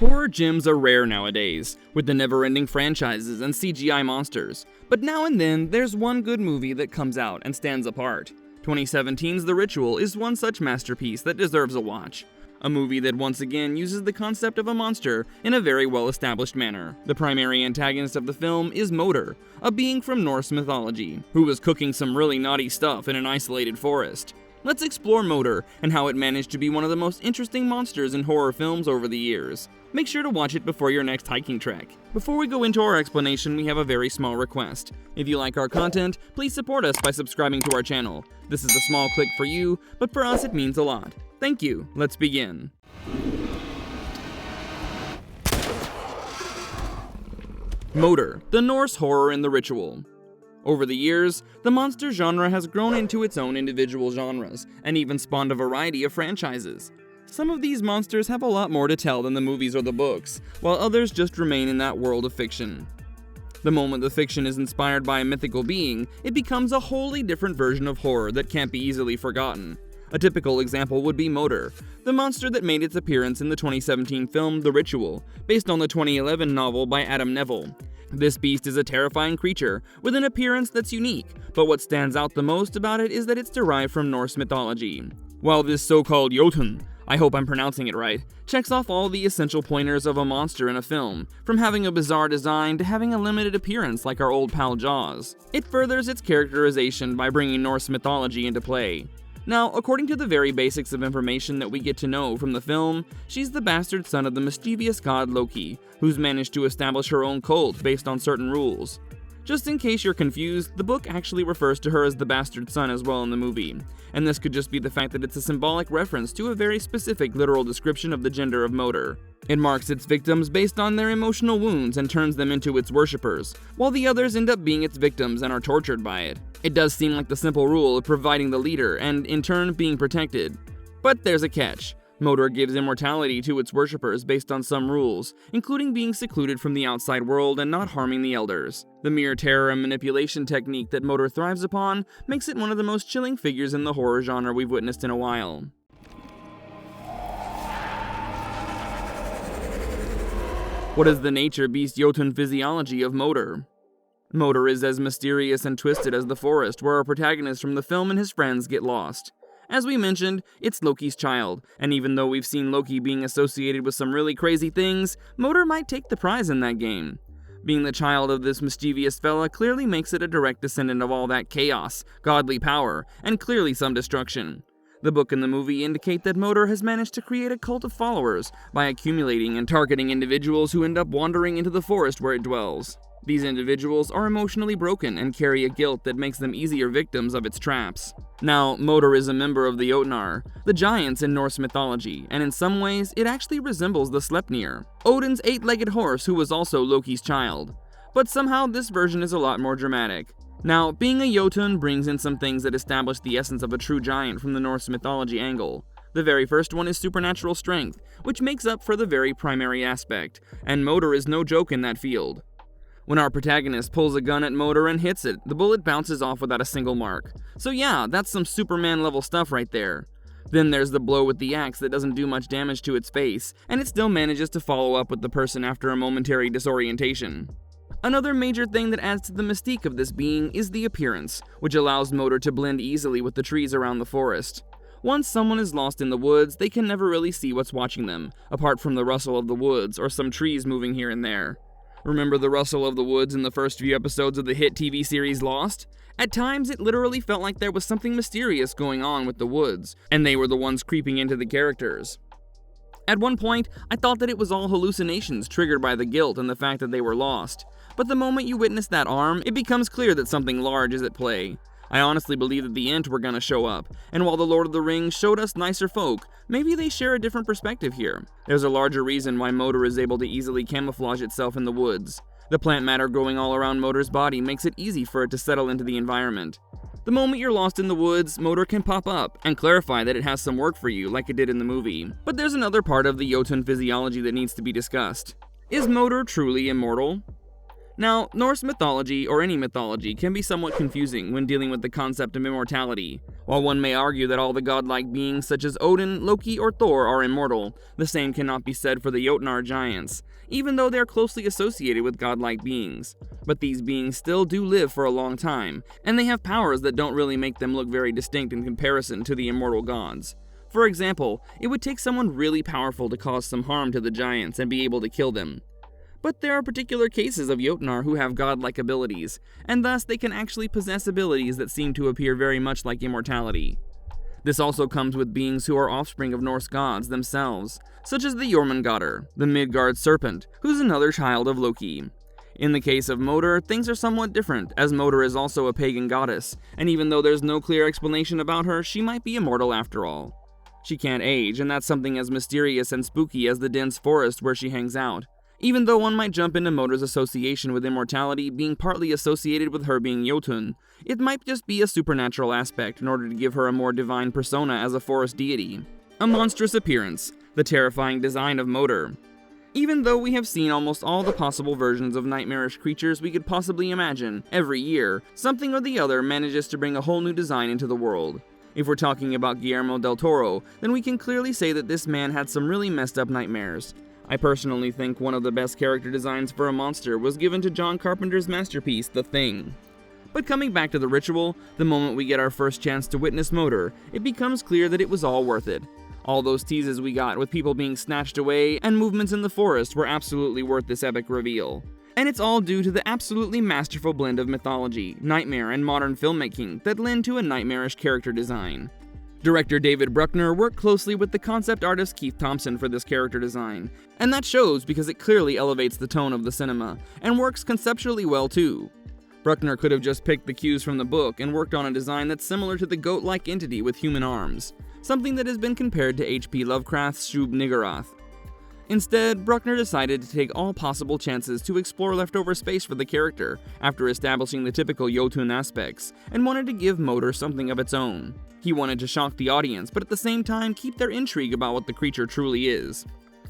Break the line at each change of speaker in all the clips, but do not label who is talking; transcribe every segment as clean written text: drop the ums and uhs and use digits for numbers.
Horror gems are rare nowadays, with the never-ending franchises and CGI monsters, but now and then there's one good movie that comes out and stands apart. 2017's The Ritual is one such masterpiece that deserves a watch. A movie that once again uses the concept of a monster in a very well-established manner. The primary antagonist of the film is Moder, a being from Norse mythology, who was cooking some really naughty stuff in an isolated forest. Let's explore Moder and how it managed to be one of the most interesting monsters in horror films over the years. Make sure to watch it before your next hiking trek. Before we go into our explanation, we have a very small request. If you like our content, please support us by subscribing to our channel. This is a small click for you, but for us it means a lot. Thank you. Let's begin. Moder, the Norse horror in The Ritual. Over the years, the monster genre has grown into its own individual genres, and even spawned a variety of franchises. Some of these monsters have a lot more to tell than the movies or the books, while others just remain in that world of fiction. The moment the fiction is inspired by a mythical being, it becomes a wholly different version of horror that can't be easily forgotten. A typical example would be Moder, the monster that made its appearance in the 2017 film The Ritual, based on the 2011 novel by Adam Neville. This beast is a terrifying creature, with an appearance that's unique, but what stands out the most about it is that it's derived from Norse mythology. While this so-called Jotunn, I hope I'm pronouncing it right, checks off all the essential pointers of a monster in a film, from having a bizarre design to having a limited appearance like our old pal Jaws. It furthers its characterization by bringing Norse mythology into play. Now, according to the very basics of information that we get to know from the film, she's the bastard son of the mischievous god Loki, who's managed to establish her own cult based on certain rules. Just in case you're confused, the book actually refers to her as the bastard son as well in the movie, and this could just be the fact that it's a symbolic reference to a very specific literal description of the gender of Moder. It marks its victims based on their emotional wounds and turns them into its worshippers, while the others end up being its victims and are tortured by it. It does seem like the simple rule of providing the leader and, in turn, being protected. But there's a catch. Moder gives immortality to its worshippers based on some rules, including being secluded from the outside world and not harming the elders. The mere terror and manipulation technique that Moder thrives upon makes it one of the most chilling figures in the horror genre we've witnessed in a while. What is the nature beast Jotunn physiology of Moder? Moder is as mysterious and twisted as the forest where our protagonist from the film and his friends get lost. As we mentioned, it's Loki's child, and even though we've seen Loki being associated with some really crazy things, Moder might take the prize in that game. Being the child of this mischievous fella clearly makes it a direct descendant of all that chaos, godly power, and clearly some destruction. The book and the movie indicate that Moder has managed to create a cult of followers by accumulating and targeting individuals who end up wandering into the forest where it dwells. These individuals are emotionally broken and carry a guilt that makes them easier victims of its traps. Now, Moder is a member of the Jotunnar, the giants in Norse mythology, and in some ways, it actually resembles the Sleipnir, Odin's 8-legged horse who was also Loki's child. But somehow this version is a lot more dramatic. Now, being a Jotunn brings in some things that establish the essence of a true giant from the Norse mythology angle. The very first one is supernatural strength, which makes up for the very primary aspect, and Moder is no joke in that field. When our protagonist pulls a gun at Moder and hits it, the bullet bounces off without a single mark. So yeah, that's some Superman level stuff right there. Then there's the blow with the axe that doesn't do much damage to its face, and it still manages to follow up with the person after a momentary disorientation. Another major thing that adds to the mystique of this being is the appearance, which allows Moder to blend easily with the trees around the forest. Once someone is lost in the woods, they can never really see what's watching them, apart from the rustle of the woods or some trees moving here and there. Remember the rustle of the woods in the first few episodes of the hit TV series Lost? At times, it literally felt like there was something mysterious going on with the woods, and they were the ones creeping into the characters. At one point, I thought that it was all hallucinations triggered by the guilt and the fact that they were lost. But the moment you witness that arm, it becomes clear that something large is at play. I honestly believe that the Ent were gonna show up, and while the Lord of the Rings showed us nicer folk, maybe they share a different perspective here. There's a larger reason why Moder is able to easily camouflage itself in the woods. The plant matter growing all around Moder's body makes it easy for it to settle into the environment. The moment you're lost in the woods, Moder can pop up and clarify that it has some work for you like it did in the movie. But there's another part of the Jotunn physiology that needs to be discussed. Is Moder truly immortal? Now, Norse mythology, or any mythology, can be somewhat confusing when dealing with the concept of immortality. While one may argue that all the godlike beings such as Odin, Loki, or Thor are immortal, the same cannot be said for the Jotunn giants, even though they are closely associated with godlike beings. But these beings still do live for a long time, and they have powers that don't really make them look very distinct in comparison to the immortal gods. For example, it would take someone really powerful to cause some harm to the giants and be able to kill them. But there are particular cases of Jotunn who have godlike abilities, and thus they can actually possess abilities that seem to appear very much like immortality. This also comes with beings who are offspring of Norse gods themselves, such as the Jormungandr, the Midgard serpent, who's another child of Loki. In the case of Moder, things are somewhat different, as Moder is also a pagan goddess, and even though there's no clear explanation about her, she might be immortal after all. She can't age, and that's something as mysterious and spooky as the dense forest where she hangs out. Even though one might jump into Moder's association with immortality being partly associated with her being Jotunn, it might just be a supernatural aspect in order to give her a more divine persona as a forest deity. A monstrous appearance, the terrifying design of Moder. Even though we have seen almost all the possible versions of nightmarish creatures we could possibly imagine, every year, something or the other manages to bring a whole new design into the world. If we're talking about Guillermo del Toro, then we can clearly say that this man had some really messed up nightmares. I personally think one of the best character designs for a monster was given to John Carpenter's masterpiece, The Thing. But coming back to the ritual, the moment we get our first chance to witness Moder, it becomes clear that it was all worth it. All those teases we got with people being snatched away and movements in the forest were absolutely worth this epic reveal. And it's all due to the absolutely masterful blend of mythology, nightmare, and modern filmmaking that lend to a nightmarish character design. Director David Bruckner worked closely with the concept artist Keith Thompson for this character design, and that shows because it clearly elevates the tone of the cinema, and works conceptually well too. Bruckner could have just picked the cues from the book and worked on a design that's similar to the goat-like entity with human arms, something that has been compared to H.P. Lovecraft's Shub-Niggurath. Instead, Bruckner decided to take all possible chances to explore leftover space for the character after establishing the typical Jotunn aspects, and wanted to give Moder something of its own. He wanted to shock the audience, but at the same time keep their intrigue about what the creature truly is.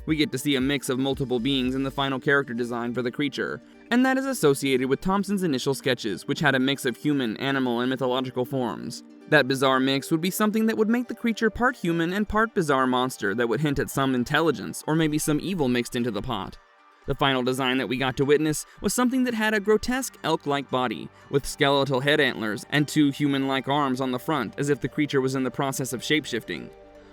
We get to see a mix of multiple beings in the final character design for the creature, and that is associated with Thompson's initial sketches, which had a mix of human, animal, and mythological forms. That bizarre mix would be something that would make the creature part human and part bizarre monster that would hint at some intelligence or maybe some evil mixed into the pot. The final design that we got to witness was something that had a grotesque elk-like body, with skeletal head antlers and two human-like arms on the front as if the creature was in the process of shapeshifting.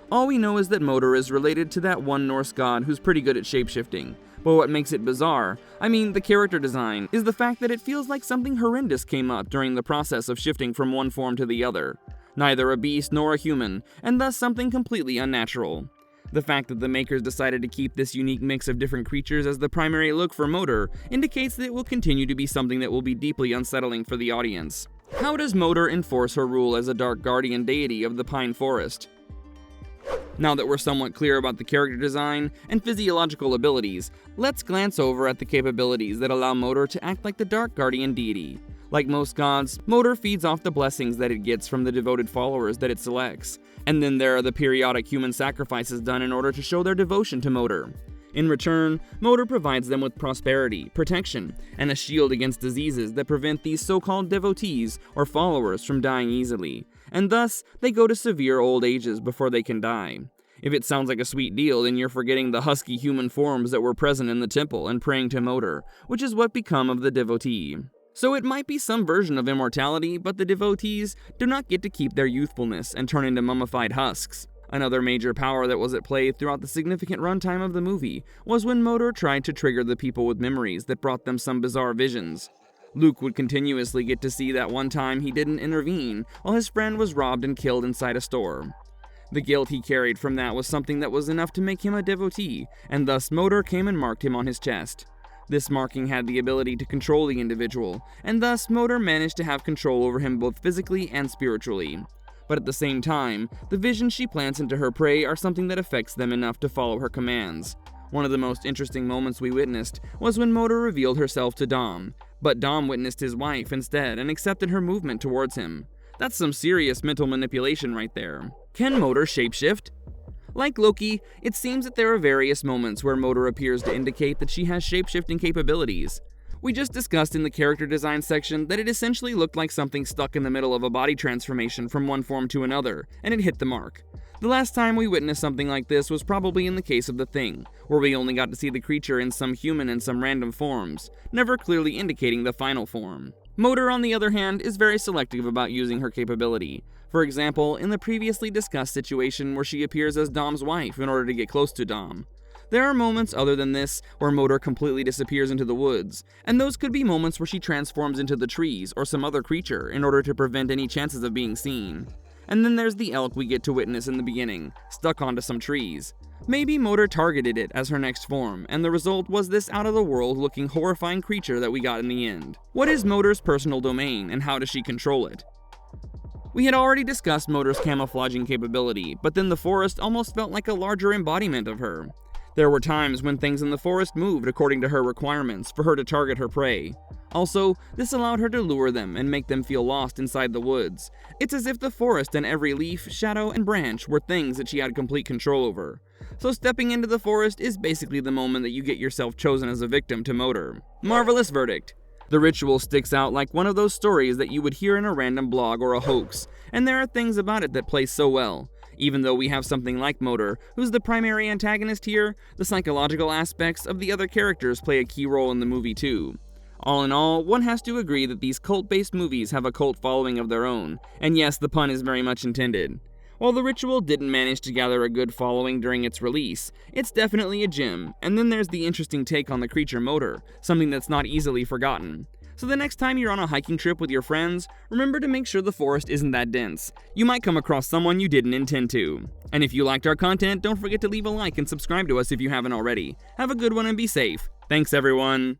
All we know is that Moder is related to that one Norse god who's pretty good at shapeshifting, but what makes it bizarre, the character design, is the fact that it feels like something horrendous came up during the process of shifting from one form to the other. Neither a beast nor a human, and thus something completely unnatural. The fact that the makers decided to keep this unique mix of different creatures as the primary look for Moder indicates that it will continue to be something that will be deeply unsettling for the audience. How does Moder enforce her rule as a dark guardian deity of the pine forest? Now that we're somewhat clear about the character design and physiological abilities, let's glance over at the capabilities that allow Moder to act like the dark guardian deity. Like most gods, Moder feeds off the blessings that it gets from the devoted followers that it selects. And then there are the periodic human sacrifices done in order to show their devotion to Moder. In return, Moder provides them with prosperity, protection, and a shield against diseases that prevent these so-called devotees or followers from dying easily, and thus they go to severe old ages before they can die. If it sounds like a sweet deal, then you're forgetting the husky human forms that were present in the temple and praying to Moder, which is what become of the devotee. So it might be some version of immortality, but the devotees do not get to keep their youthfulness and turn into mummified husks. Another major power that was at play throughout the significant runtime of the movie was when Moder tried to trigger the people with memories that brought them some bizarre visions. Luke would continuously get to see that one time he didn't intervene while his friend was robbed and killed inside a store. The guilt he carried from that was something that was enough to make him a devotee, and thus Moder came and marked him on his chest. This marking had the ability to control the individual, and thus Moder managed to have control over him both physically and spiritually. But at the same time, the visions she plants into her prey are something that affects them enough to follow her commands. One of the most interesting moments we witnessed was when Moder revealed herself to Dom, but Dom witnessed his wife instead and accepted her movement towards him. That's some serious mental manipulation right there. Can Moder shapeshift? Like Loki, it seems that there are various moments where Moder appears to indicate that she has shapeshifting capabilities. We just discussed in the character design section that it essentially looked like something stuck in the middle of a body transformation from one form to another, and it hit the mark. The last time we witnessed something like this was probably in the case of The Thing, where we only got to see the creature in some human and some random forms, never clearly indicating the final form. Motor, on the other hand, is very selective about using her capability. For example, in the previously discussed situation where she appears as Dom's wife in order to get close to Dom. There are moments other than this where Motor completely disappears into the woods, and those could be moments where she transforms into the trees or some other creature in order to prevent any chances of being seen. And then there's the elk we get to witness in the beginning, stuck onto some trees. Maybe Motor targeted it as her next form, and the result was this out-of-the-world looking horrifying creature that we got in the end. What is Motor's personal domain, and how does she control it? We had already discussed Motor's camouflaging capability, but then the forest almost felt like a larger embodiment of her. There were times when things in the forest moved according to her requirements for her to target her prey. Also, this allowed her to lure them and make them feel lost inside the woods. It's as if the forest and every leaf, shadow, and branch were things that she had complete control over. So stepping into the forest is basically the moment that you get yourself chosen as a victim to Motor. Marvelous verdict. The ritual sticks out like one of those stories that you would hear in a random blog or a hoax, and there are things about it that play so well. Even though we have something like Motor, who's the primary antagonist here, the psychological aspects of the other characters play a key role in the movie too. All in all, one has to agree that these cult-based movies have a cult following of their own, and yes, the pun is very much intended. While The Ritual didn't manage to gather a good following during its release, it's definitely a gem, and then there's the interesting take on the creature Motor, something that's not easily forgotten. So the next time you're on a hiking trip with your friends, remember to make sure the forest isn't that dense. You might come across someone you didn't intend to. And if you liked our content, don't forget to leave a like and subscribe to us if you haven't already. Have a good one and be safe. Thanks everyone.